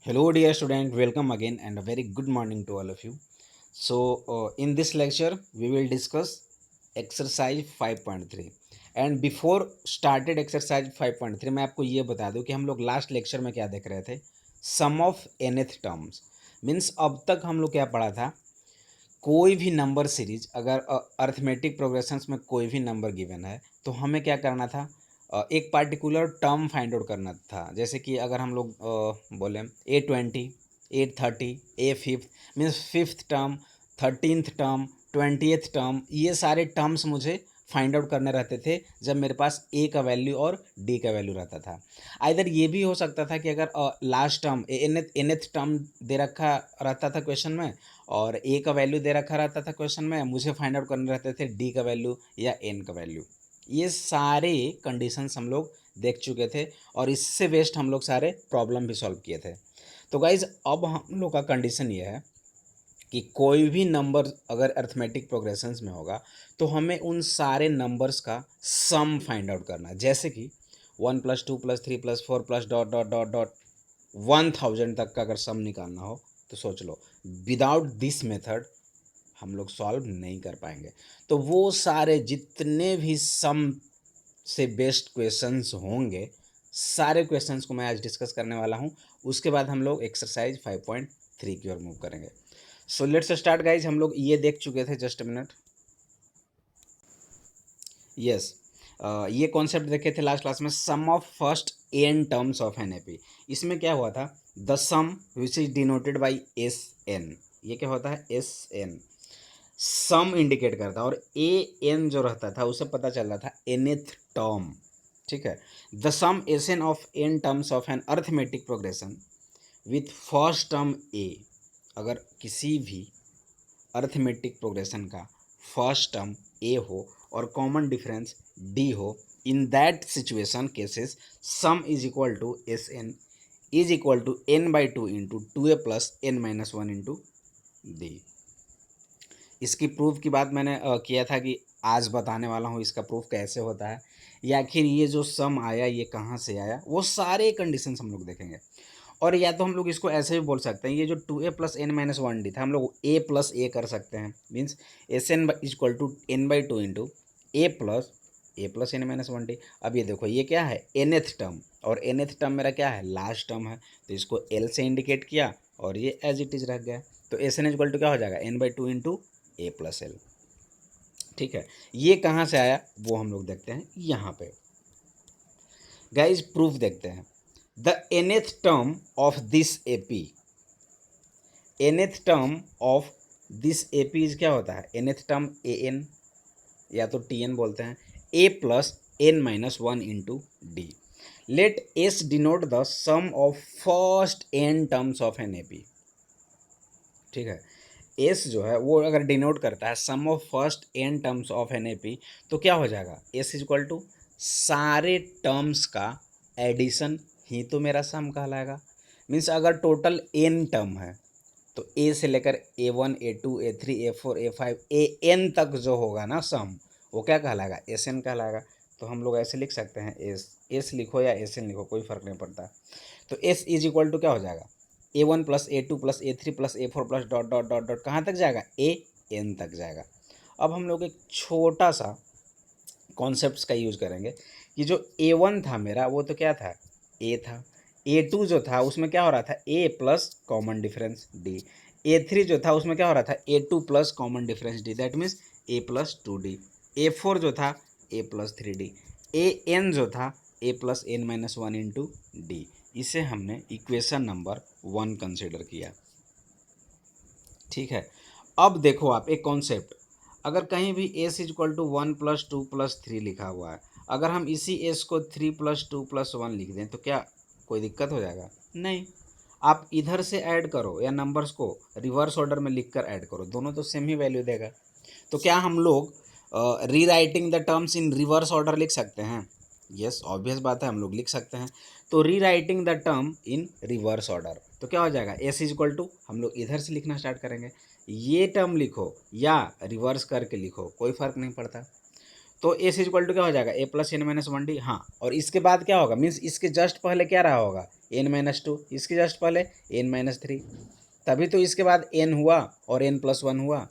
Hello, dear student. Welcome again, and a very good morning to all of you. So, in this lecture, we will discuss exercise 5.3. And before started exercise 5.3, मैं आपको ये बता दूं कि हम लोग last lecture में क्या देख रहे थे. सम ऑफ nth टर्म्स मीन्स अब तक हम लोग क्या पढ़ा था. कोई भी नंबर सीरीज अगर अर्थमेटिक प्रोग्रेशंस में कोई भी नंबर गिवन है तो हमें क्या करना था. एक पार्टिकुलर टर्म फाइंड आउट करना था. जैसे कि अगर हम लोग बोलें A20, A30, A5 means fifth term, 13th term, 20th term, ये सारे टर्म्स मुझे फाइंड आउट करने रहते थे जब मेरे पास ए का वैल्यू और डी का वैल्यू रहता था. आइदर ये भी हो सकता था कि अगर लास्ट टर्म एनथ टर्म दे रखा रहता था क्वेश्चन में और ए का वैल्यू दे रखा रहता था क्वेश्चन में, मुझे फाइंड आउट करने रहते थे डी का वैल्यू या एन का वैल्यू. ये सारे कंडीशंस हम लोग देख चुके थे और इससे बेस्ट हम लोग सारे प्रॉब्लम भी सॉल्व किए थे. तो गाइज अब हम लोग का कंडीशन ये है कि कोई भी नंबर अगर अर्थमेटिक प्रोग्रेशंस में होगा तो हमें उन सारे नंबर्स का सम फाइंड आउट करना है. जैसे कि 1+2+3+4 plus dot dot dot dot 1000 तक का अगर सम निकालना हो तो सोच लो विदाउट दिस मेथड हम लोग सॉल्व नहीं कर पाएंगे. तो वो सारे जितने भी सम से बेस्ट क्वेश्चंस होंगे सारे क्वेश्चंस को मैं आज डिस्कस करने वाला हूँ. उसके बाद हम लोग एक्सरसाइज 5.3 की ओर मूव करेंगे. So let's start guys. हम लोग ये देख चुके थे. Just minute. यस, ये कॉन्सेप्ट देखे थे लास्ट क्लास में. Sum of first N terms of an AP. इसमें क्या हुआ था, the sum which is denoted by S n. ये क्या होता है, एस एन सम इंडिकेट करता है और ए एन जो रहता था उसे पता चल रहा था एनथ टर्म. ठीक है. The sum S n of n terms of an arithmetic progression with first term a. अगर किसी भी अर्थमेटिक प्रोग्रेशन का फर्स्ट टर्म ए हो और कॉमन डिफरेंस डी हो, in that situation cases sum is equal to S N is equal to N by two into 2a plus N minus one into d. इसकी proof की बात मैंने किया था कि आज बताने वाला हूँ इसका प्रूफ कैसे होता है या आखिर ये जो सम आया ये कहाँ से आया, वो सारे कंडीशंस हम लोग देखेंगे. और या तो हम लोग इसको ऐसे भी बोल सकते हैं, ये जो 2a plus N minus one d था हम लोग a प्लस ए कर सकते हैं. Means s N equal to N by two into A plus N minus one d. अब ये देखो ये क्या है, एनथ टर्म और एनथ टर्म मेरा क्या है, लास्ट टर्म है. तो इसको एल से इंडिकेट किया और ये एज इट इज रख गया. तो एस एन इक्वल टू क्या हो जाएगा, N by two into A plus l. ठीक है. ये कहाँ से आया वो हम लोग देखते हैं यहाँ पे. गाइज प्रूफ देखते हैं. The nth term of this AP, nth term of this AP is क्या होता है, nth टर्म ए एन या तो टी एन बोलते हैं, a plus N minus one into d. Let S denote the sum of first N terms of an AP. ठीक है. S जो है वो अगर डिनोट करता है sum of first N terms of an AP तो क्या हो जाएगा, एस इज इक्वल टू सारे टर्म्स का एडिशन ही तो मेरा सम कहलाएगा. मीन्स अगर टोटल एन टर्म है तो ए से लेकर A1, A2, A3, A4, A5, AN तक जो होगा ना सम, वो क्या कहलाएगा, एस एन कहलाएगा. तो हम लोग ऐसे लिख सकते हैं, एस लिखो या एस एन लिखो कोई फर्क नहीं पड़ता. तो एस इज इक्वल टू क्या हो जाएगा, A1 plus A2 plus A3 plus A4 plus dot dot dot dot कहाँ तक जाएगा, AN तक जाएगा. अब हम लोग एक छोटा सा कॉन्सेप्ट्स का यूज़ करेंगे कि जो A1 था मेरा वो तो क्या था, A था. A2 जो था उसमें क्या हो रहा था, A plus common difference D. A3 जो था उसमें क्या हो रहा था, A2 plus common difference D, that means A plus 2D. A4 जो था A प्लस 3D. AN जो था A plus N minus one into d. इसे हमने इक्वेशन नंबर 1 कंसिडर किया. ठीक है. अब देखो आप एक कॉन्सेप्ट, अगर कहीं भी एस इज इक्वल टू 1+2+3 लिखा हुआ है, अगर हम इसी एस को 3+2+1 लिख दें तो क्या कोई दिक्कत हो जाएगा, नहीं. आप इधर से ऐड करो या नंबर्स को रिवर्स ऑर्डर में लिख कर ऐड करो, दोनों तो सेम ही वैल्यू देगा. तो क्या हम लोग री writing the terms in reverse order लिख सकते हैं, यस ऑब्वियस बात है हम लोग लिख सकते हैं. तो री writing the term in reverse order तो क्या हो जाएगा, एस इज इक्वल टू हम लोग इधर से लिखना स्टार्ट करेंगे, ये टर्म लिखो या रिवर्स करके लिखो कोई फर्क नहीं पड़ता. तो ए इज इक्वल टू क्या हो जाएगा ए plus N minus one d. हाँ, और इसके बाद क्या होगा, मीन्स इसके जस्ट पहले क्या रहा होगा एन माइनस टू, इसके जस्ट पहले एन माइनस थ्री, तभी तो इसके बाद एन हुआ और एन प्लस वन हुआ।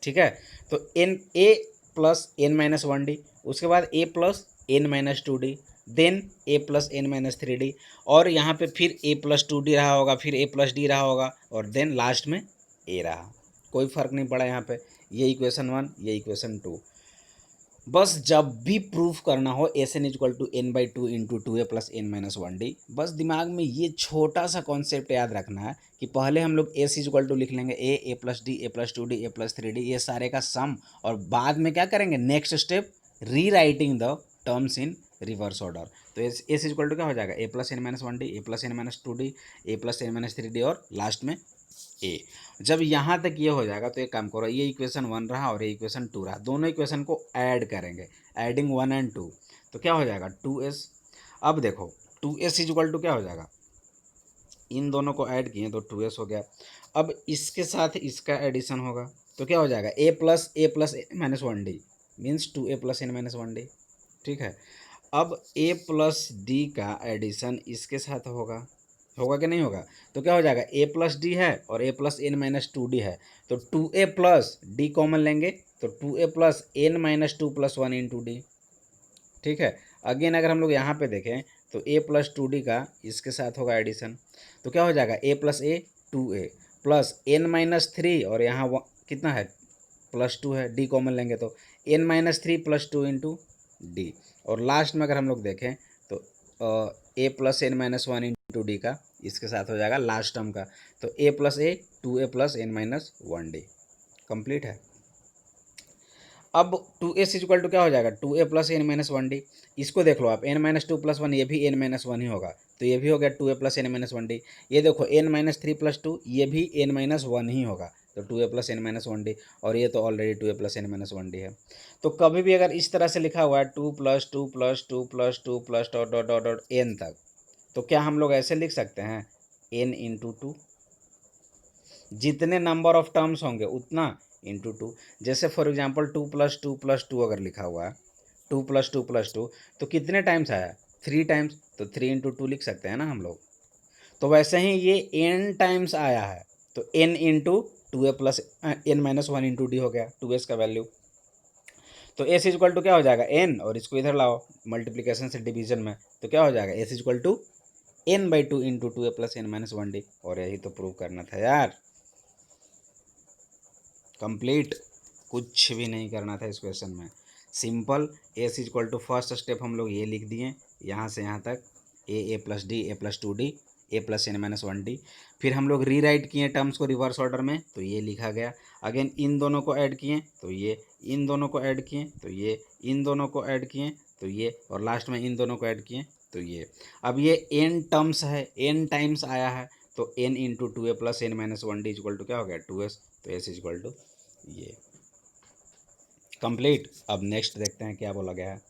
ठीक है, तो n a plus N minus one d, उसके बाद a plus N minus two d, then a plus N minus three d, और यहाँ पे फिर ए प्लस टू डी रहा होगा, फिर ए प्लस डी रहा होगा, और देन लास्ट में ए रहा। कोई फर्क नहीं पड़ा यहाँ पे। ये इक्वेशन वन, ये इक्वेशन टू। बस जब भी प्रूफ करना हो s N equal to N by two into two A plus N minus one d, बस दिमाग में ये छोटा सा कॉन्सेप्ट याद रखना है कि पहले हम लोग एस इक्वल टू लिख लेंगे a plus D, A plus two D, A plus three d, ये सारे का सम, और बाद में क्या करेंगे, next step rewriting the terms in reverse order. तो एस इक्वल टू क्या हो जाएगा ए plus N minus one d, ए plus N minus two D, ए plus N minus three d, और लास्ट में ए। जब यहाँ तक ये हो जाएगा तो एक काम करो, ये इक्वेशन वन रहा और ये इक्वेशन टू रहा, दोनों इक्वेशन को ऐड करेंगे, एडिंग वन एंड टू, तो क्या हो जाएगा टू एस। अब देखो two s is equal to क्या हो जाएगा, इन दोनों को ऐड किए तो टू एस हो गया। अब इसके साथ इसका एडिशन होगा तो क्या हो जाएगा ए plus N minus one d, means two ए plus N minus one d. ठीक है, अब ए प्लस डी का एडिशन इसके साथ होगा, होगा कि नहीं होगा, तो क्या हो जाएगा ए प्लस डी है और a plus N minus two d है, तो टू ए प्लस डी कॉमन लेंगे तो टू ए plus N minus two plus one into d. ठीक है, अगेन अगर हम लोग यहाँ पे देखें तो ए प्लस टू डी का इसके साथ होगा एडिशन, तो क्या हो जाएगा ए plus a two A plus N minus three, और यहाँ कितना है प्लस टू है, डी कॉमन लेंगे तो n minus three plus two into d, और लास्ट में अगर हम लोग देखें तो a plus N minus one into D का इसके साथ हो जाएगा लास्ट टर्म का, तो a plus a two A plus N minus one d complete है। अब टू एस इक्वल टू क्या हो जाएगा टू ए plus N minus one d, इसको देख लो आप n minus two plus one, ये भी एन माइनस वन ही होगा, तो ये भी हो गया टू ए plus N minus one d. ये देखो n minus three plus two, ये भी एन माइनस वन ही होगा, तो टू ए plus N minus one D, और ये तो ऑलरेडी टू ए plus N minus one d है। तो कभी भी अगर इस तरह से लिखा हुआ है two plus two plus two plus two plus dot dot dot dot n तक, तो क्या हम लोग ऐसे लिख सकते हैं एन इंटू टू, जितने नंबर ऑफ टर्म्स होंगे उतना इंटू टू। जैसे for example two plus two अगर लिखा हुआ है टू प्लस टू, तो कितने टाइम्स आया थ्री टाइम्स, तो थ्री इंटू टू लिख सकते हैं ना हम लोग। तो वैसे ही ये एन टाइम्स आया है तो एन इंटू टू ए plus N minus one into d हो गया टू एस का वैल्यू। तो एस इक्वल टू क्या हो जाएगा एन, और इसको इधर लाओ मल्टीप्लिकेशन से डिवीजन में, तो क्या हो जाएगा s equal to N by two into two A plus N minus one D, और यही तो प्रूव करना था यार, कंप्लीट। कुछ भी नहीं करना था इस क्वेश्चन में, simple S equal to first step हम लोग ये लिख दिए यहाँ से यहाँ तक A plus D, A plus two D, A plus N minus one D, फिर हम लोग रीराइट किए टर्म्स को रिवर्स ऑर्डर में तो ये लिखा गया, अगेन इन दोनों को ऐड किए तो ये, इन दोनों को ऐड किए तो ये, इन दोनों को ऐड किए तो ये, और लास्ट में इन दोनों को ऐड किए तो ये। अब ये एन टर्म्स है, एन टाइम्स आया है, तो N into two A plus N minus one D equal to क्या हो गया टू एस, तो एस इक्वल टू ये कंप्लीट। अब नेक्स्ट देखते हैं क्या बोला गया है,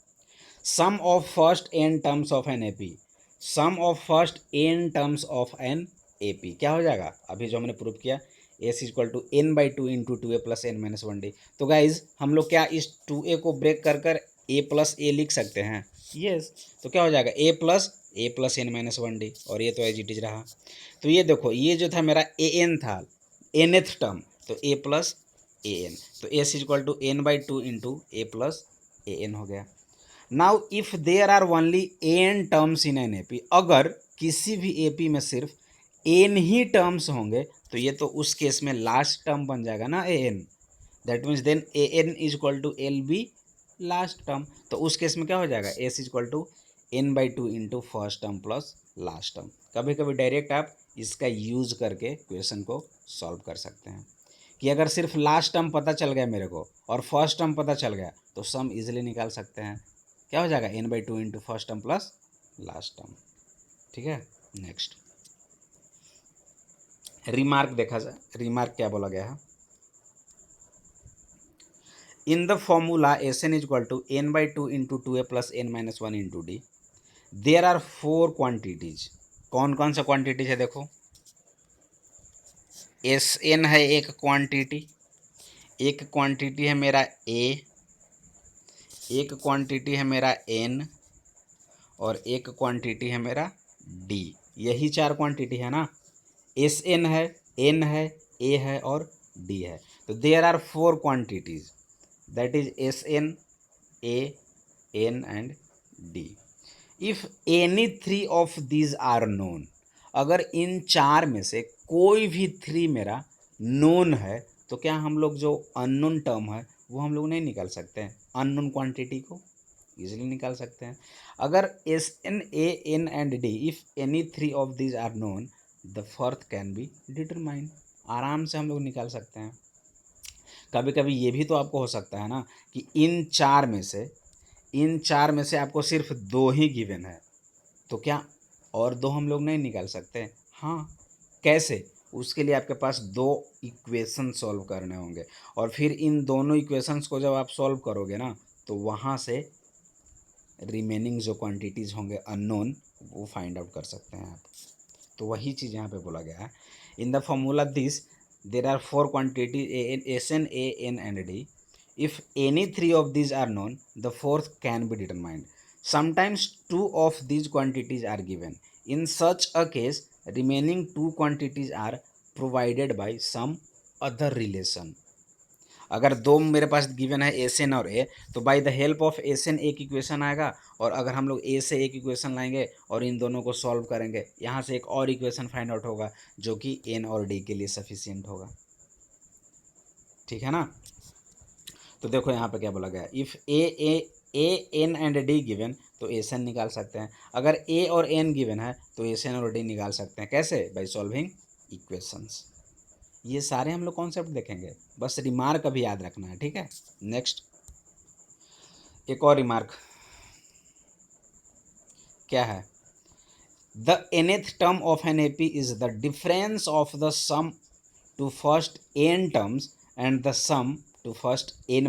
sum of first N terms of an AP, sum of first N terms of an AP क्या हो जाएगा, अभी जो हमने प्रूव किया S equal to N by two into two A plus N minus one D. तो guys हम लोग क्या इस टू ए को ब्रेक कर कर ए प्लस ए लिख सकते हैं, यस। तो क्या हो जाएगा ए plus N minus one D, और ये तो एज इट इज रहा। तो ये देखो ये जो था मेरा ए एन था एनथ टर्म, तो ए प्लस ए एन, तो S equal to N by two into A plus a n हो गया। Now if there are only n terms in an AP, अगर किसी भी एपी में सिर्फ एन ही टर्म्स होंगे तो ये तो उस केस में लास्ट टर्म बन जाएगा ना A N, that means then A N is equal to L be last term. तो उस केस में क्या हो जाएगा S is equal to N by two into first term plus last term. कभी कभी डायरेक्ट आप इसका यूज करके क्वेश्चन को सॉल्व कर सकते हैं कि अगर सिर्फ लास्ट टर्म पता चल गया मेरे को और फर्स्ट टर्म पता चल गया तो सम इजीली निकाल सकते हैं। क्या हो जाएगा N by two into first term plus last term. ठीक है, नेक्स्ट रिमार्क देखा जाए, रिमार्क क्या बोला गया है, in the formula S N is equal to N by two into two A plus N minus one into d there are four quantities. कौन कौन सा क्वांटिटीज है देखो, एस एन है एक क्वांटिटी, एक क्वांटिटी है मेरा ए, एक क्वांटिटी है मेरा एन और एक क्वांटिटी है मेरा डी, यही चार क्वांटिटी है ना। एस एन है, एन है, ए है और डी है। तो there are four quantities, that is s n, a, n and d. If any three of these are known, अगर इन चार में से कोई भी थ्री मेरा नोन है तो क्या हम लोग जो अननोन टर्म है वो हम लोग नहीं निकाल सकते हैं, अननोन क्वांटिटी को इजीली निकाल सकते हैं। अगर s n, a, n and d, if any three of these are known the fourth can be determined, आराम से हम लोग निकाल सकते हैं। कभी कभी ये भी तो आपको हो सकता है ना कि इन चार में से आपको सिर्फ दो ही गिवन है, तो क्या और दो हम लोग नहीं निकाल सकते? हाँ, कैसे? उसके लिए आपके पास दो इक्वेशन सॉल्व करने होंगे और फिर इन दोनों इक्वेशंस को जब आप सॉल्व करोगे ना तो वहाँ से रिमेनिंग जो क्वांटिटीज़ होंगे अननोन वो फाइंड आउट कर सकते हैं आप। तो वही चीज़ यहाँ पे बोला गया है, in the formula this there are four quantity s n, a, n and d. If any three of these are known the fourth can be determined. Sometimes two of these quantities are given. In such a case remaining two quantities are provided by some other relation. अगर दो मेरे पास given है s n और a तो by the help of s n एक equation आएगा, और अगर हम लोग ए से एक इक्वेशन लाएंगे और इन दोनों को सॉल्व करेंगे यहाँ से एक और इक्वेशन फाइंड आउट होगा जो कि एन और डी के लिए सफिशियंट होगा। ठीक है ना। तो देखो यहाँ पे क्या बोला गया, if a n and d given तो एस एन निकाल सकते हैं, अगर ए और एन गिवन है तो एस एन और डी निकाल सकते हैं। कैसे? By solving equations. ये सारे हम लोग कॉन्सेप्ट देखेंगे, बस रिमार्क अभी याद रखना है। ठीक है, नेक्स्ट एक और रिमार्क क्या है, the nth term of an AP is the difference of the sum to first N terms and the sum to first n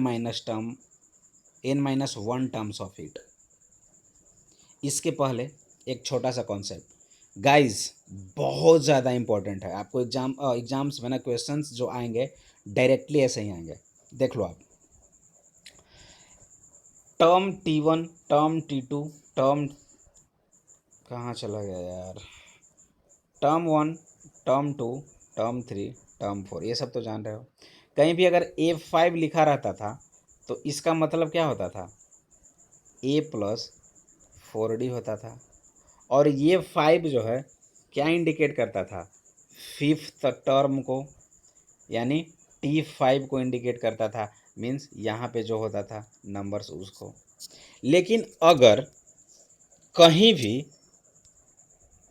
minus one terms of it. इसके पहले एक छोटा सा कॉन्सेप्ट गाइज, बहुत ज़्यादा इंपॉर्टेंट है। आपको एग्जाम्स में ना क्वेश्चंस जो आएंगे डायरेक्टली ऐसे ही आएंगे। देख लो आप, term T1, term T2, term कहाँ चला गया यार, टर्म 1, टर्म 2, टर्म 3, टर्म 4, ये सब तो जान रहे हो। कहीं भी अगर A5 लिखा रहता था तो इसका मतलब क्या होता था, A प्लस 4D होता था। और ये 5 जो है क्या इंडिकेट करता था, फिफ्थ टर्म को, यानी T5 को इंडिकेट करता था। मीन्स यहाँ पे जो होता था नंबर्स उसको। लेकिन अगर कहीं भी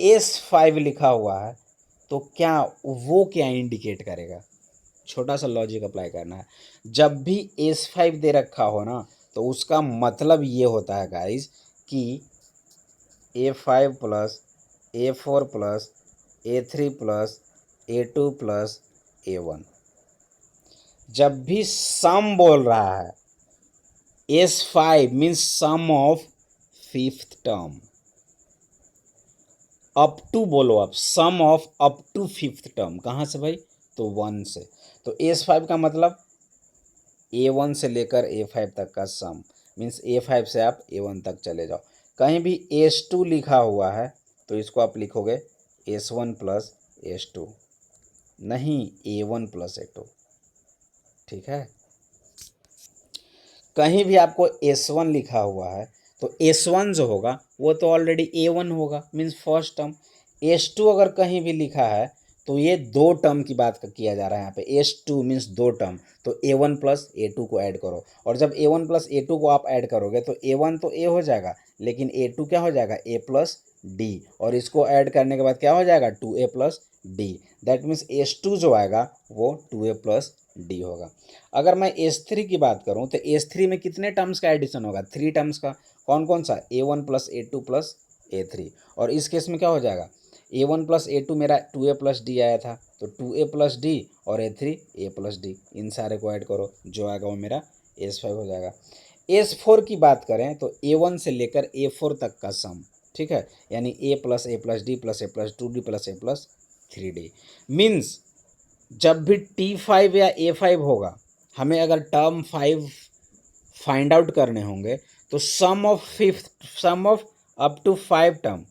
S5 लिखा हुआ है तो क्या वो क्या इंडिकेट करेगा, छोटा सा लॉजिक अप्लाई करना है। जब भी S5 दे रखा हो ना तो उसका मतलब ये होता है गाइज कि A5 plus A4 plus A3 plus A2 plus A1। जब भी सम बोल रहा है S5 means sum of fifth term, up to बोलो आप, sum of up to fifth term. कहाँ से भाई, तो 1 से। तो S5 का मतलब A1 से लेकर A5 तक का सम, मीन्स A5 से आप A1 तक चले जाओ। कहीं भी S2 लिखा हुआ है तो इसको आप लिखोगे S1 प्लस S2, नहीं A1 प्लस A2। ठीक है, कहीं भी आपको S1 लिखा हुआ है तो S1 जो होगा वो तो ऑलरेडी A1 होगा, मीन्स फर्स्ट टर्म। S2 अगर कहीं भी लिखा है तो ये दो टर्म की बात किया जा रहा है यहाँ पे, S2 मीन्स दो टर्म। तो A1 प्लस A2 को ऐड करो, और जब A1 प्लस A2 को आप ऐड करोगे तो A1 तो A हो जाएगा, लेकिन A2 क्या हो जाएगा, A प्लस D, और इसको ऐड करने के बाद क्या हो जाएगा, 2A plus D। That means S2 जो आएगा वो 2A प्लस D होगा। अगर मैं S3 की बात करूँ तो S3 में कितने टर्म्स का एडिशन होगा, 3 टर्म्स का। कौन कौन सा, A1 plus A2 plus A3। और इस केस में क्या हो जाएगा, A1 प्लस A2 मेरा 2A प्लस D आया था, तो 2A प्लस D और A3 A प्लस D, इन सारे को ऐड करो, जो आएगा वो मेरा S5 हो जाएगा। S4 की बात करें तो A1 से लेकर A4 तक का सम, ठीक है, यानी A plus D plus A plus 2D plus A plus 3D। Means जब भी T5 या A5 होगा, हमें अगर टर्म फाइंड आउट करने होंगे तो sum of up to 5 term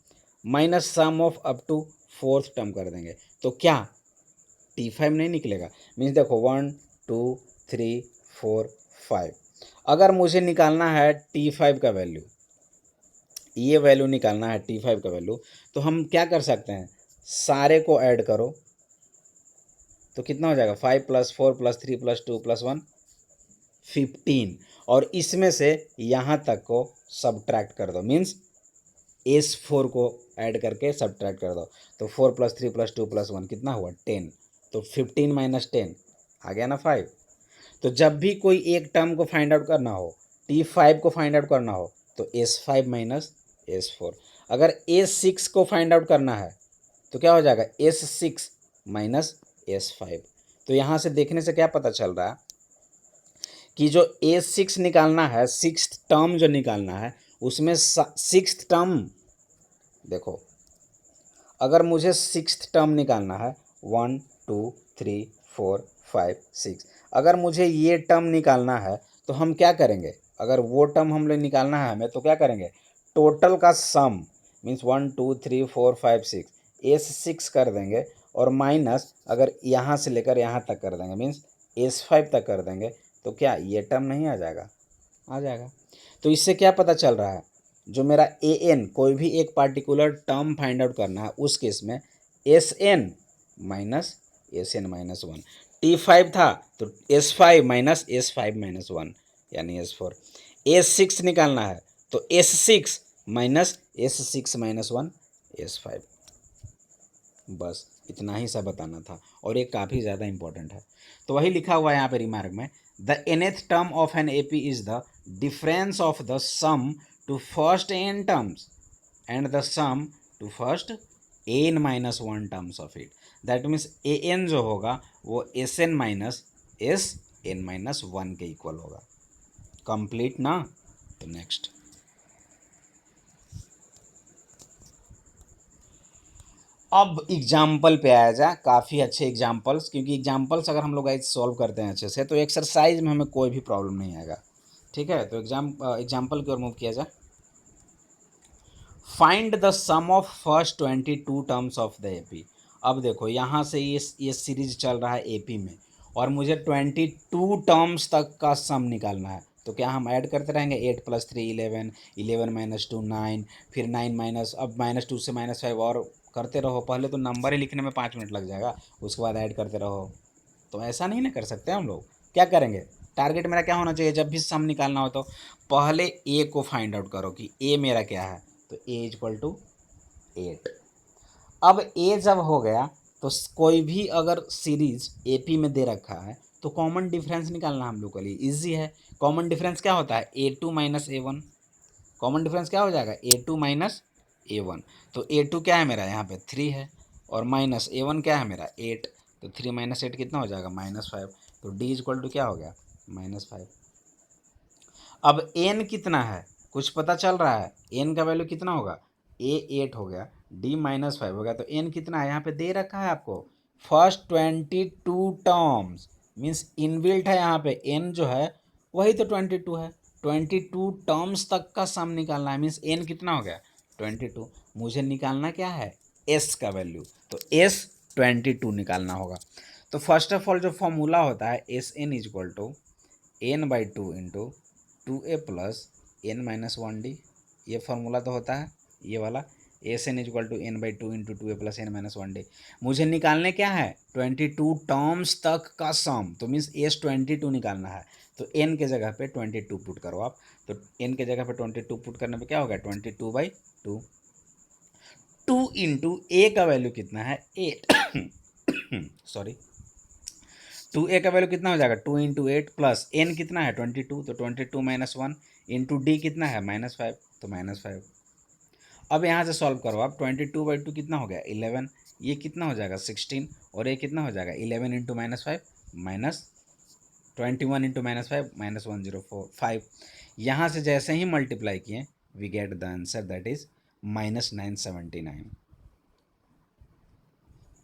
minus sum of up to 4th term कर देंगे तो क्या T5 नहीं निकलेगा। मीन्स देखो 1 2 3 4 5, अगर मुझे निकालना है T5 का वैल्यू, ये वैल्यू निकालना है T5 का वैल्यू, तो हम क्या कर सकते हैं, सारे को ऐड करो तो कितना हो जाएगा 5 + 4 + 3 + 2 + 1 15, और इसमें से यहाँ तक को सब्ट्रैक्ट कर दो, मीन्स S4 को ऐड करके सब्ट्रैक्ट कर दो तो 4 + 3 + 2 + 1 कितना हुआ 10, तो 15 - 10 आ गया ना 5। तो जब भी कोई एक टर्म को फाइंड आउट करना हो, T5 को फाइंड आउट करना हो तो S5 - S4, अगर S6 को फाइंड आउट करना है तो क्या हो जाएगा S6 - S5। तो यहाँ से देखने से क्या पता चल रहा है कि जो A6 निकालना है, 6th टर्म जो निकालना है, उसमें 6th टर्म देखो, अगर मुझे 6th टर्म निकालना है 1 2 3 4 5 6, अगर मुझे ये टर्म निकालना है तो हम क्या करेंगे, अगर वो टर्म हम लोग निकालना है हमें तो क्या करेंगे, टोटल का सम मीन्स 1 2 3 4 5 6 S6 कर देंगे, और माइनस अगर यहाँ से लेकर यहाँ तक कर देंगे मीन्स S5 तक कर देंगे, तो क्या ये टर्म नहीं आ जाएगा, आ जाएगा। तो इससे क्या पता चल रहा है, जो मेरा ए एन कोई भी एक पार्टिकुलर टर्म फाइंड आउट करना है उस केस में S - S n - 1, T5 था तो S5 - S5 - 1 यानी S4, S6 निकालना है तो S6 - S6 - 1 S5। बस इतना ही सब बताना था, और ये काफ़ी ज़्यादा इंपॉर्टेंट है। तो वही लिखा हुआ है यहाँ पे रिमार्क में, the nth term of an AP is the difference of the sum to first n terms and the sum to first n - 1 terms of it. That means an जो होगा वो Sn - Sn - 1 के equal होगा। Complete ना। तो next अब example पे आया जा, काफ़ी अच्छे एग्जाम्पल्स, क्योंकि एग्जाम्पल्स अगर हम लोग आज सॉल्व करते हैं अच्छे से तो एक्सरसाइज में हमें कोई भी प्रॉब्लम नहीं आएगा। ठीक है, तो एग्जाम्पल की ओर मूव किया जाए। Find the sum of first 22 terms of the AP। अब देखो यहाँ से ये सीरीज चल रहा है AP में, और मुझे 22 टर्म्स तक का सम निकालना है, तो क्या हम ऐड करते रहेंगे, 8 + 3 11, 11 - 2 9, फिर 9 माइनस, अब -2 से -5 और करते रहो। पहले तो नंबर ही लिखने में 5 मिनट लग जाएगा, उसके बाद ऐड करते रहो। तो ऐसा नहीं ना कर सकते हम लोग। क्या करेंगे, टारगेट मेरा क्या होना चाहिए, जब भी सम निकालना हो तो पहले ए को फाइंड आउट करो कि ए मेरा क्या है, तो ए = 8। अब ए जब हो गया तो कोई भी अगर सीरीज AP में दे रखा है तो कॉमन डिफरेंस निकालना हम लोग के लिए इजी है। कॉमन डिफरेंस क्या होता है, A2 - A1। कॉमन डिफरेंस क्या हो जाएगा, A2 - A1। तो A2 क्या है मेरा, यहाँ पे 3 है, और माइनस A1 क्या है मेरा 8, तो 3 - 8 कितना हो जाएगा -5। तो D = क्या हो गया -5। अब n कितना है कुछ पता चल रहा है, n का वैल्यू कितना होगा, A 8 हो गया, D -5 हो गया, तो n कितना है यहाँ पे दे रखा है आपको, फर्स्ट 22 टर्म्स मीन्स इनबिल्ट है यहाँ पे, n जो है वही तो 22 है, 22 टर्म्स तक का सम निकालना है, मीन्स n कितना हो गया 22। मुझे निकालना क्या है, s का वैल्यू, तो s 22 निकालना होगा। तो फर्स्ट ऑफ ऑल जो फॉर्मूला होता है Sn = n/2 × 2a + n-1d, ये फार्मूला तो होता है ये वाला, Sn = n/2 × 2a + n-1d। मुझे निकालने क्या है 22 टर्म्स तक का सम, तो मीन्स S 22 निकालना है, तो n के जगह पे 22 पुट करो आप, तो n के जगह पे 22 पुट करने पे क्या होगा 22/2। 2 × a का वैल्यू कितना है 8 सॉरी, 2a का वैल्यू कितना हो जाएगा 2 × 8 प्लस n कितना है 22, तो 22 - 1 इंटू d कितना है -5, तो -5। अब यहाँ से सॉल्व करो आप, 22/2 कितना हो गया 11, ये कितना हो जाएगा 16, और ये कितना हो जाएगा 11 × -5 -21 × -5 -105। यहाँ से जैसे ही मल्टीप्लाई किए we get the answer that is -979।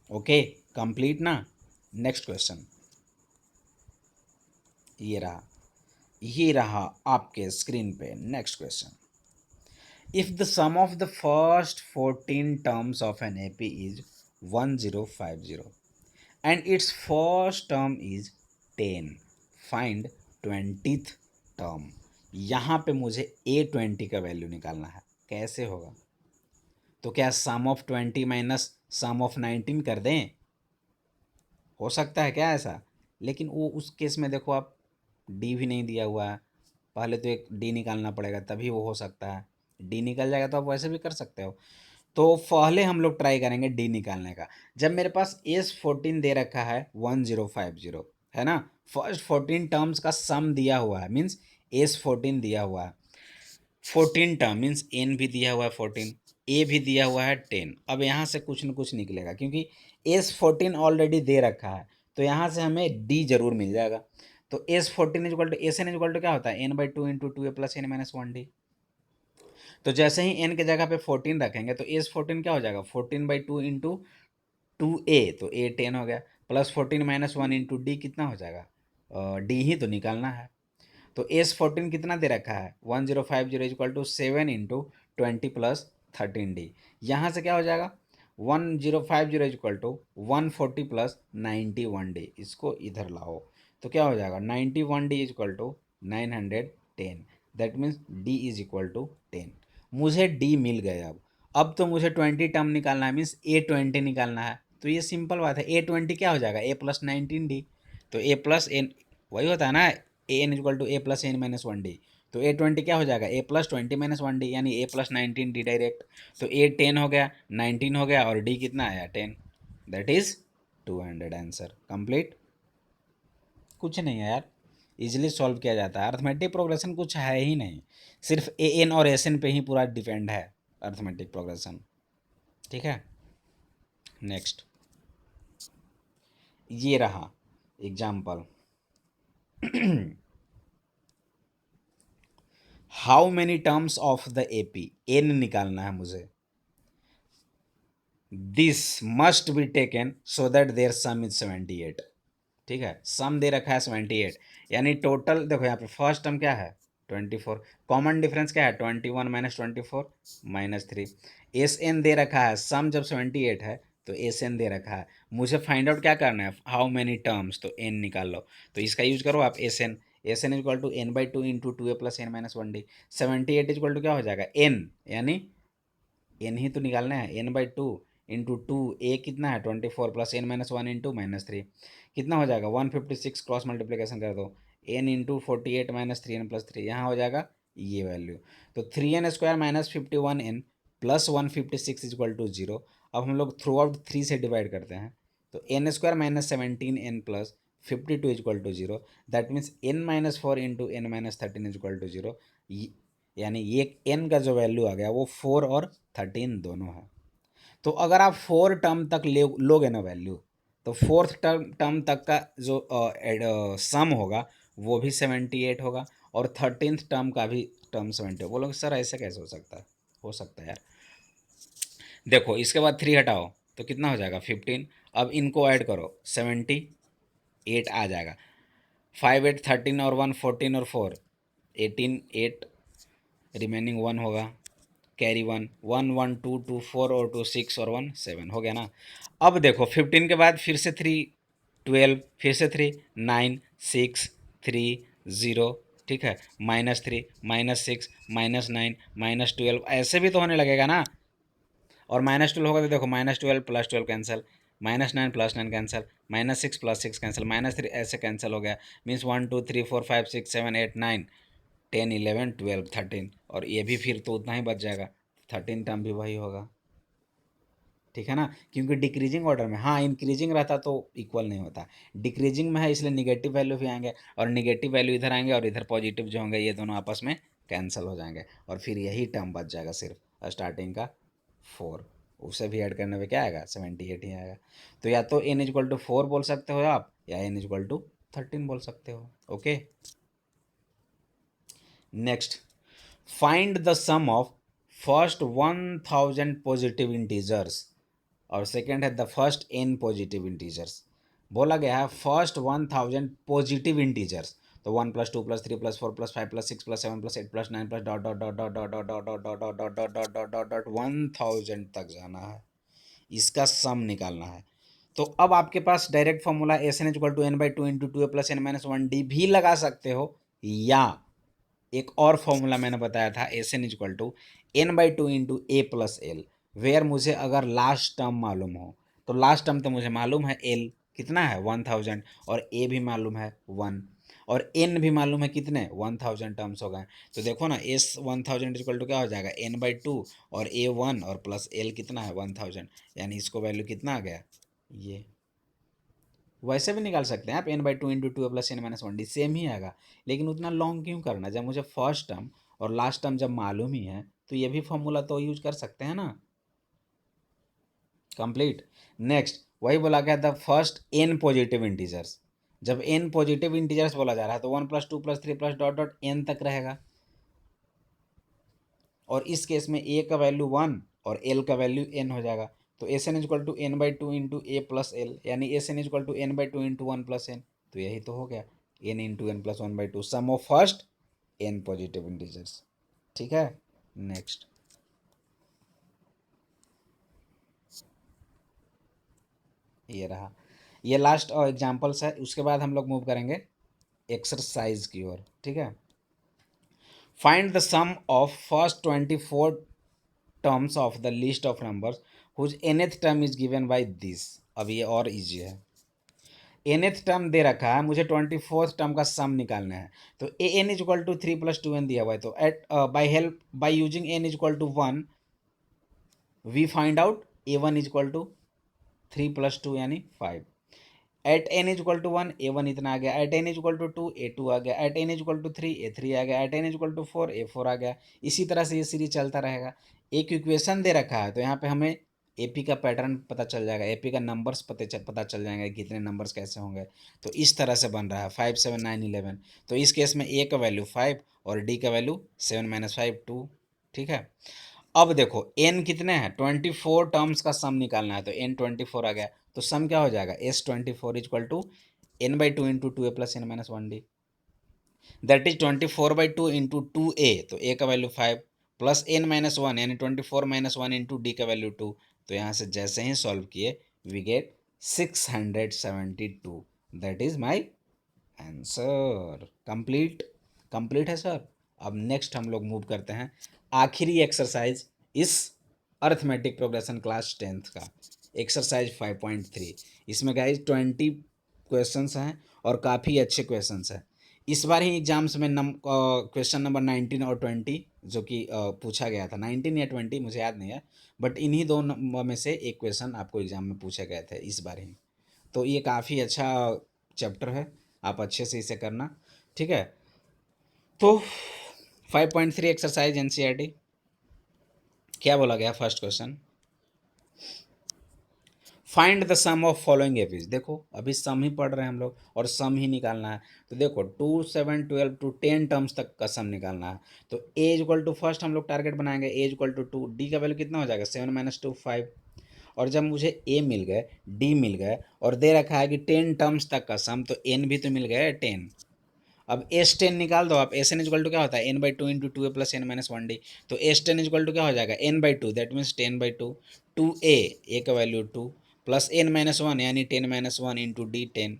Okay, complete ना। नेक्स्ट क्वेश्चन ये रहा, ये रहा आपके स्क्रीन पे next question. If the sum of the first 14 terms of an AP is 1050 and its first term is 10, find 20th term। यहाँ पे मुझे A20 का वैल्यू निकालना है, कैसे होगा? तो क्या सम ऑफ 20 माइनस सम ऑफ 19 कर दें? हो सकता है क्या ऐसा? लेकिन वो उस केस में देखो आप, डी भी नहीं दिया हुआ है, पहले तो एक डी निकालना पड़ेगा तभी वो हो सकता है। डी निकल जाएगा तो आप वैसे भी कर सकते हो। तो पहले हम लोग ट्राई करेंगे डी निकालने का। जब मेरे पास एस 14 दे रखा है 1050, है ना, फर्स्ट 14 टर्म्स का सम दिया हुआ है, मीन्स एस 14 दिया हुआ है, 14 टर्म मीन्स एन भी दिया हुआ है 14, ए भी दिया हुआ है 10। अब यहाँ से कुछ न कुछ निकलेगा क्योंकि एस 14 ऑलरेडी दे रखा है, तो यहाँ से हमें डी जरूर मिल जाएगा। तो s 14 is equal to S N is equal to क्या होता है, N by two into two A plus N minus one D. तो जैसे ही एन के जगह पे 14 रखेंगे तो एस 14 क्या हो जाएगा, 14 by two into two A, तो ए 10 हो गया, plus 14 minus one into D कितना हो जाएगा, डी ही तो निकालना है। तो एस 14 कितना दे रखा है 1050 equal to 7 into 20 plus 13 d. यहाँ से क्या हो जाएगा 1050 इक्वल टू 140 प्लस 91 डी, इसको इधर लाओ तो क्या हो जाएगा 91 d equal to 910, that means d is equal to 10। मुझे डी मिल गया। अब तो मुझे 20 टर्म निकालना है, मीन्स A20 निकालना है। तो ये सिंपल बात है, A20 क्या हो जाएगा ए प्लस 19 डी। तो ए प्लस एन वही होता है ना, A N equal to A plus N minus one D. तो A20 क्या हो जाएगा ए प्लस 20 माइनस वन डी, यानी ए प्लस 19 डी डायरेक्ट। तो ए 10 हो गया, 19 हो गया और डी कितना आया 10, दैट इज 200। Answer complete. कुछ नहीं है यार, इजीली सॉल्व किया जाता है। अर्थमेटिक प्रोग्रेशन कुछ है ही नहीं, सिर्फ ए एन और एस एन पे ही पूरा डिपेंड है अर्थमेटिक प्रोग्रेशन। ठीक है, नेक्स्ट ये रहा example. How many terms of the AP, n निकालना है मुझे। This must be taken so that their sum is 78। ठीक है, सम दे रखा है 78, यानी टोटल देखो यहाँ पे फर्स्ट टर्म क्या है 24, कॉमन डिफरेंस क्या है 21 माइनस 24 माइनस 3। एस एन दे रखा है, सम जब 78 है तो एस एन दे रखा है। मुझे फाइंड आउट क्या करना है, हाउ मेनी टर्म्स, तो एन निकाल लो। तो इसका यूज करो आप S n, s N equal to N by two into two A plus N minus one d. 78 equal to क्या हो जाएगा एन, यानी एन ही तो निकालना है, N by two into two, A कितना है 24 plus N minus one into minus three, कितना हो जाएगा 156, क्रॉस मल्टीप्लिकेशन कर दो, N into 48 minus three N plus three, यहाँ हो जाएगा ये वैल्यू। तो 3n² minus 51n plus 156 equal to 0। अब हम लोग थ्रू आउट 3 से डिवाइड करते हैं, तो n² minus 17n plus 52 equal to 0, that means n minus 4 into n minus 13 equal to 0। यानी ये n का जो वैल्यू आ गया वो 4 और 13 दोनों है। तो अगर आप 4 टर्म तक लोगे ना वैल्यू, तो फोर्थ टर्म तक का जो सम होगा वो भी 78 होगा, और 13th टर्म का भी टर्म 70। बोलोगे सर ऐसे कैसे हो सकता है? हो सकता है यार। देखो इसके बाद 3 हटाओ तो कितना हो जाएगा 15। अब इनको ऐड करो 78 आ जाएगा। 5 8 13 और 1 14 और 4 18, 8 रिमेनिंग 1 होगा, कैरी 1 1 1 2 2 4 और 2 6 और 1 7 हो गया ना। अब देखो 15 के बाद फिर से 3 12, फिर से 3 9 6 3 0, ठीक है, -3 -6 -9 -12, ऐसे भी तो होने लगेगा ना। और -12 होगा तो देखो -12 plus 12 cancel, -9 plus 9 cancel, -6 plus 6 cancel, -3 ऐसे कैंसिल हो गया। मीन्स 1 2 3 4 5 6 7 8 9 10 11 12 13, और ये भी फिर तो उतना ही बच जाएगा, 13 टर्म भी वही होगा। ठीक है ना, क्योंकि डिक्रीजिंग ऑर्डर में, हाँ इंक्रीजिंग रहता तो इक्वल नहीं होता, डिक्रीजिंग में है इसलिए निगेटिव वैल्यू भी आएंगे, और निगेटिव वैल्यू इधर आएंगे और इधर पॉजिटिव जो होंगे ये दोनों आपस में कैंसिल हो जाएंगे, और फिर यही टर्म बच जाएगा सिर्फ स्टार्टिंग का 4। उसे भी ऐड करने में क्या आएगा 78 ही आएगा। तो या तो n इक्वल टू 4 बोल सकते हो आप, या n इक्वल टू 13 बोल सकते हो। Okay, next find the sum of first 1000 positive integers, और सेकेंड है the first n positive integers. बोला गया है फर्स्ट 1000 पॉजिटिव इंटीजर्स, तो 1+2+3+4+5+6+7+8+9 plus dot dot dot dot dot dot dot dot dot dot dot dot dot dot dot dot 1000 तक जाना है, इसका सम निकालना है। तो अब आपके पास direct formula S N is equal to N by two into two A plus N minus one D भी लगा सकते हो, या एक और फॉर्मूला मैंने बताया था s N is equal to N by two into A plus l, where मुझे अगर लास्ट टर्म मालूम हो, तो लास्ट टर्म तो मुझे मालूम है एल कितना है 1000, और ए भी मालूम है 1, और एन भी मालूम है कितने 1000 टर्म्स हो गए। तो देखो ना एस 1000 इक्वल टू क्या हो जाएगा एन बाई टू और ए 1 और प्लस एल कितना है 1000, यानी इसको वैल्यू कितना आ गया ये। वैसे भी निकाल सकते हैं आप N by two into two plus N minus one D, same ही आएगा, लेकिन उतना लॉन्ग क्यों करना, जब मुझे फर्स्ट टर्म और लास्ट टर्म जब मालूम ही है तो ये भी फॉर्मूला तो यूज कर सकते हैं ना। कंप्लीट। नेक्स्ट वही बोला गया the first N positive integers, जब एन पॉजिटिव इंटीजर्स बोला जा रहा है तो 1+2+3+ डॉट डॉट एन तक रहेगा, और इस केस में ए का वैल्यू 1 और एल का वैल्यू एन हो जाएगा। तो S N is equal to N by two into A plus L, यानी S N is equal to N by two into one plus N, तो यही तो हो गया N into N plus one by two sum of first N positive integers. ठीक है, next ये रहा, ये लास्ट एग्जाम्पल्स है, उसके बाद हम लोग मूव करेंगे एक्सरसाइज की ओर। ठीक है, find the sum of first 24 terms of the list of numbers whose nth term is given by this. अब ये और इजी है, nth टर्म दे रखा है, मुझे 24th टर्म का सम निकालना है। तो A N is equal to 3+2n दिया हुआ है, तो at by help by using N is equal to 1 we find out A one is equal to 3+2 यानी 5। At N is equal to 1 A one इतना आ गया, at N is equal to 2 A two आ गया, at N is equal to 3 A three आ गया, at N is equal to 4 A four आ गया। इसी तरह से ये सीरीज चलता रहेगा। एक इक्वेशन दे रखा है तो यहाँ पे हमें एपी का पैटर्न पता चल जाएगा, एपी का नंबर्स पता चल जाएंगे कितने नंबर्स कैसे होंगे। तो इस तरह से बन रहा है 5 7 9 11। तो इस केस में ए का वैल्यू 5 और डी का वैल्यू 7 - 5 2। ठीक है, अब देखो एन कितने हैं 24 टर्म्स का सम निकालना है, तो एन 24 आ गया, तो सम क्या हो जाएगा S 24 equal to N by two into two A plus N minus one D, that is 24/2 into two A, तो ए का value 5 plus N minus one यानी 24 - 1 इंटू डी का वैल्यू 2। तो यहाँ से जैसे ही सॉल्व किए we get 672, that is my answer. Complete, complete है सर। अब नेक्स्ट हम लोग मूव करते हैं आखिरी एक्सरसाइज इस अर्थमेटिक प्रोग्रेशन क्लास 10th का, एक्सरसाइज 5.3। इसमें गाइज 20 क्वेश्चंस हैं और काफ़ी अच्छे क्वेश्चंस हैं। इस बार ही एग्जाम्स में क्वेश्चन नंबर 19 और 20 जो कि पूछा गया था, 19 या 20 मुझे याद नहीं है, बट इन्हीं दो में से एक क्वेश्चन आपको एग्जाम में पूछे गए थे इस बार ही। तो ये काफ़ी अच्छा चैप्टर है, आप अच्छे से इसे करना। ठीक है, तो 5.3 एक्सरसाइज एनसीईआरटी क्या बोला गया first question, find the sum of following APs. देखो अभी सम ही पढ़ रहे हैं हम लोग और सम ही निकालना है। तो देखो 2 7 12 टू 10 टर्म्स तक का सम निकालना है। तो ए इक्वल टू फर्स्ट हम लोग टारगेट बनाएंगे ए इक्वल टू 2, डी का वैल्यू कितना हो जाएगा 7 - 2 5। और जब मुझे ए मिल गए डी मिल गए और दे रखा है कि 10 टर्म्स तक का सम, तो एन भी तो मिल गया 10। अब एस 10 निकाल दो आप, एस एन इक्वल टू क्या होता है N by two into two A plus N minus one D. तो एस 10 इक्वल टू क्या हो जाएगा N by two, that means 10/2 two A का value 2 plus N minus one यानी 10 - 1 इंटू डी 10,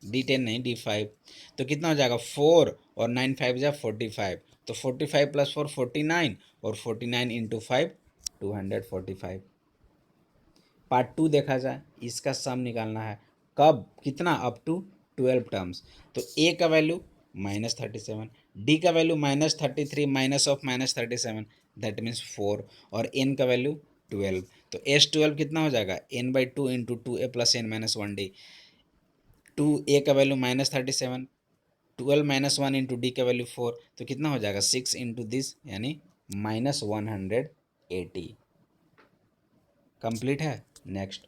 डी 10 नहीं डी 5। तो कितना हो जाएगा 4 और 9 5 जा 45, तो 45 + 4 49 और 49 इंटू 5 245। पार्ट 2 देखा जाए, इसका सम निकालना है कब कितना अप टू 12 टर्म्स। तो ए का वैल्यू -37, डी का value -33 minus of -37 that means 4, और एन का वैल्यू 12। तो एस 12 कितना हो जाएगा N by two into two A plus N minus one D. Two A का वैल्यू -37, 12 - 1 इंटू डी का वैल्यू 4, तो कितना हो जाएगा 6 इंटू दिस यानी -180। कंप्लीट है। Next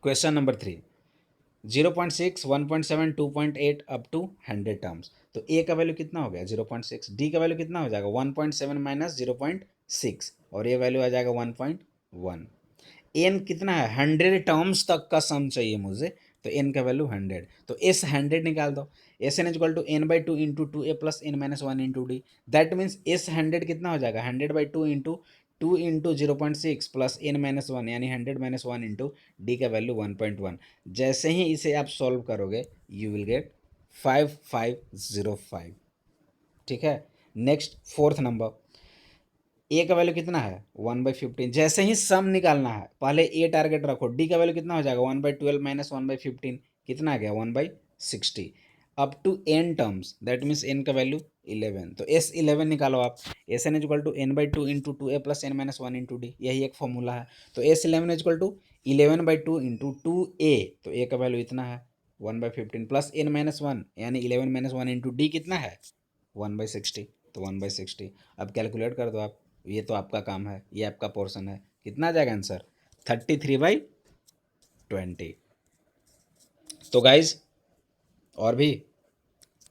question number 3, 0.6 1.7 2.8 up to 100 terms. तो ए का वैल्यू कितना हो गया 0.6, डी का वैल्यू कितना हो जाएगा 1.7 माइनस 0.6 और ये वैल्यू आ जाएगा 1.1। एन कितना है 100 टर्म्स तक का सम चाहिए मुझे, तो n का वैल्यू 100, तो s 100 निकाल दो। S N equal to N by two into two A plus N minus one into d, that means s 100 कितना हो जाएगा, 100/2 into 0.6 plus N minus one, यानी 100 - 1 इंटू डी का वैल्यू 1.1। जैसे ही इसे आप सॉल्व करोगे यू विल गेट 5505। ठीक है। नेक्स्ट फोर्थ नंबर, ए का वैल्यू कितना है 1/15। जैसे ही सम निकालना है पहले ए टारगेट रखो, डी का वैल्यू कितना हो जाएगा 1/12 माइनस 1/15, कितना आ गया 1/60 up to N terms, that means N का वैल्यू 11। तो एस 11 निकालो आप, S N equal to n/2 into two A plus N minus one into D, यही एक फॉर्मूला है। तो S 11 equal to 11/2 into two A, तो ए का वैल्यू इतना है 1/15 प्लस एन माइनस वन, यानी 11 - 1 इंटू डी कितना है 1/60, तो 1/60। अब कैलकुलेट कर दो आप, ये तो आपका काम है, ये आपका पोर्शन है। कितना आ जाएगा आंसर 33/20। तो गाइज और भी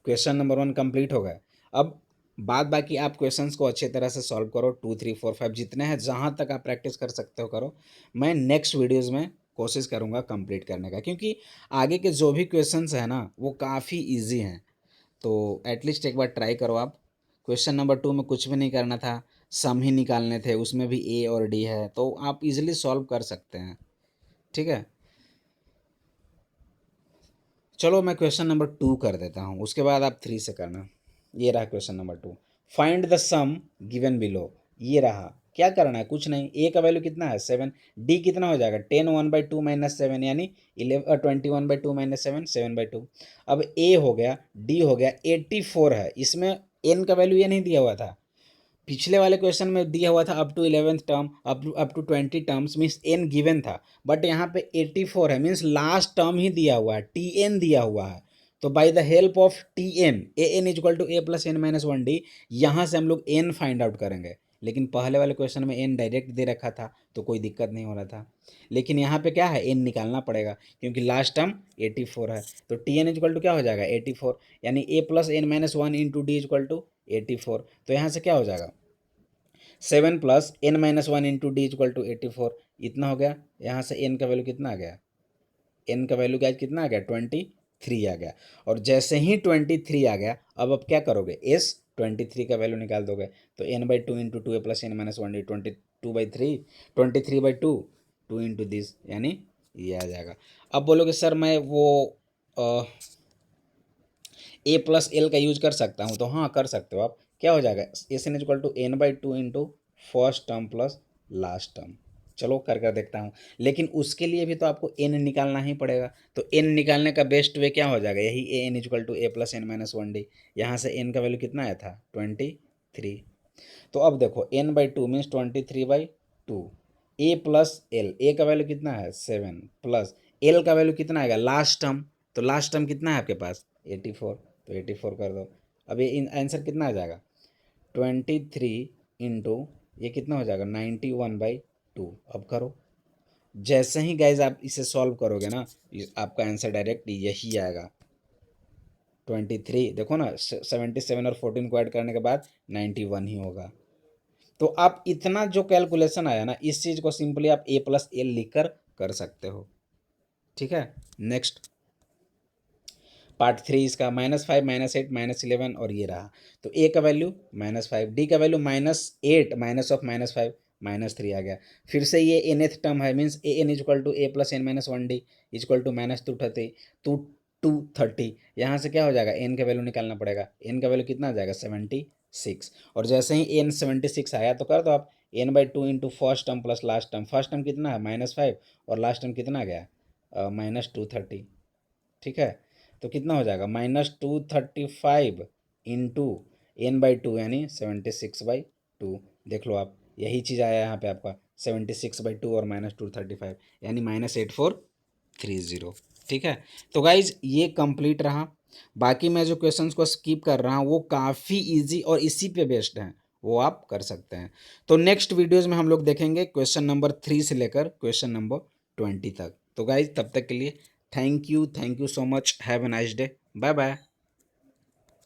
क्वेश्चन नंबर 1 कंप्लीट हो गया। अब बाद बाकी आप क्वेश्चंस को अच्छे तरह से सॉल्व करो, 2 3 4 5 जितने हैं, जहाँ तक आप प्रैक्टिस कर सकते हो करो। मैं नेक्स्ट वीडियोज़ में कोशिश करूँगा कंप्लीट करने का, क्योंकि आगे के जो भी क्वेश्चंस हैं ना वो काफ़ी ईजी हैं। तो एटलीस्ट एक बार ट्राई करो आप। क्वेश्चन नंबर 2 में कुछ भी नहीं करना था, सम ही निकालने थे, उसमें भी ए और डी है, तो आप इजीली सॉल्व कर सकते हैं। ठीक है, चलो मैं क्वेश्चन नंबर 2 कर देता हूँ, उसके बाद आप 3 से करना। ये रहा question number 2, find the sum given below. ये रहा, क्या करना है, कुछ नहीं, ए का वैल्यू कितना है 7, डी कितना हो जाएगा 10 1/2 माइनस 7, यानी 21/2 माइनस 7 7/2। अब ए हो गया, डी हो गया, 84 है, इसमें एन का वैल्यू ये नहीं दिया हुआ था, पिछले वाले क्वेश्चन में दिया हुआ था up to 11th term, up to 20 terms, means n given था, बट यहाँ पे 84 है, मीन्स लास्ट टर्म ही दिया हुआ है, टी एन दिया हुआ है। तो by the help of t n, a N equal to A plus N minus one D, यहाँ से हम लोग एन फाइंड आउट करेंगे। लेकिन पहले वाले क्वेश्चन में एन डायरेक्ट दे रखा था तो कोई दिक्कत नहीं हो रहा था, लेकिन यहाँ पे क्या है, एन निकालना पड़ेगा क्योंकि लास्ट टर्म 84 है। तो टी एन इक्वल टू क्या हो जाएगा 84, यानी A plus N minus one into D equal to 84। तो यहाँ से क्या हो जाएगा 7 plus N minus one into D equal to 84, इतना हो गया। यहाँ से एन का वैल्यू कितना आ गया, एन का वैल्यू क्या कितना आ गया 23 आ गया। और जैसे ही 23 आ गया, अब आप क्या करोगे, एस 23 का वैल्यू निकाल दोगे। तो n/2 into two A plus N minus one d 22/3, 23/2 2 into this, यानी ये आ जाएगा। अब बोलोगे सर मैं वो ए प्लस एल का यूज कर सकता हूँ, तो हाँ कर सकते हो आप। क्या हो जाएगा, s N equal to n/2 into first term plus last term. चलो कर कर देखता हूँ, लेकिन उसके लिए भी तो आपको n निकालना ही पड़ेगा। तो n निकालने का बेस्ट वे क्या हो जाएगा, यही A N equal to A plus N minus one D. यहाँ से n का वैल्यू कितना आया था 23। तो अब देखो n/2 मीन्स 23/2, ए प्लस एल, ए का वैल्यू कितना है 7 प्लस एल का वैल्यू कितना आएगा लास्ट टर्म, तो लास्ट टर्म कितना है आपके पास 84, तो 84 कर दो। अब ये आंसर कितना आ जाएगा 23 इंटू ये कितना हो जाएगा 91/2। अब करो, जैसे ही गाइज आप इसे सॉल्व करोगे ना, आपका आंसर डायरेक्ट यही आएगा 23। देखो ना 77 और 14 को ऐड करने के बाद 91 ही होगा। तो आप इतना जो कैलकुलेशन आया ना, इस चीज़ को सिंपली आप ए प्लस एल लिख कर सकते हो। ठीक है, नेक्स्ट पार्ट 3 इसका -5 -8 -11 और ये रहा। तो ए का वैल्यू -5, डी का वैल्यू -8 माइनस ऑफ -5 -3 आ गया। फिर से ये nth टर्म है, means a N equal to A plus N minus one D equal to -230। यहाँ से क्या हो जाएगा, एन का वैल्यू निकालना पड़ेगा, एन का वैल्यू कितना आ जाएगा 76। और जैसे ही एन 76 आया तो कर दो आप n/2 into first term plus last term. First term कितना है -5 और लास्ट टर्म कितना आ गया -230। ठीक है, तो कितना हो जाएगा -235 इंटू n/2 यानी 76/2। देख लो आप, यही चीज़ आया यहाँ पे आपका 76/2 और -235 यानी -8430। ठीक है, तो गाइज ये कंप्लीट रहा। बाकी मैं जो क्वेश्चंस को स्किप कर रहा हूँ वो काफ़ी इजी और इसी पे बेस्ड हैं, वो आप कर सकते हैं। तो नेक्स्ट वीडियोज़ में हम लोग देखेंगे क्वेश्चन नंबर 3 से लेकर क्वेश्चन नंबर 20 तक। तो गाइज तब तक के लिए thank you so much, have a nice day, bye bye.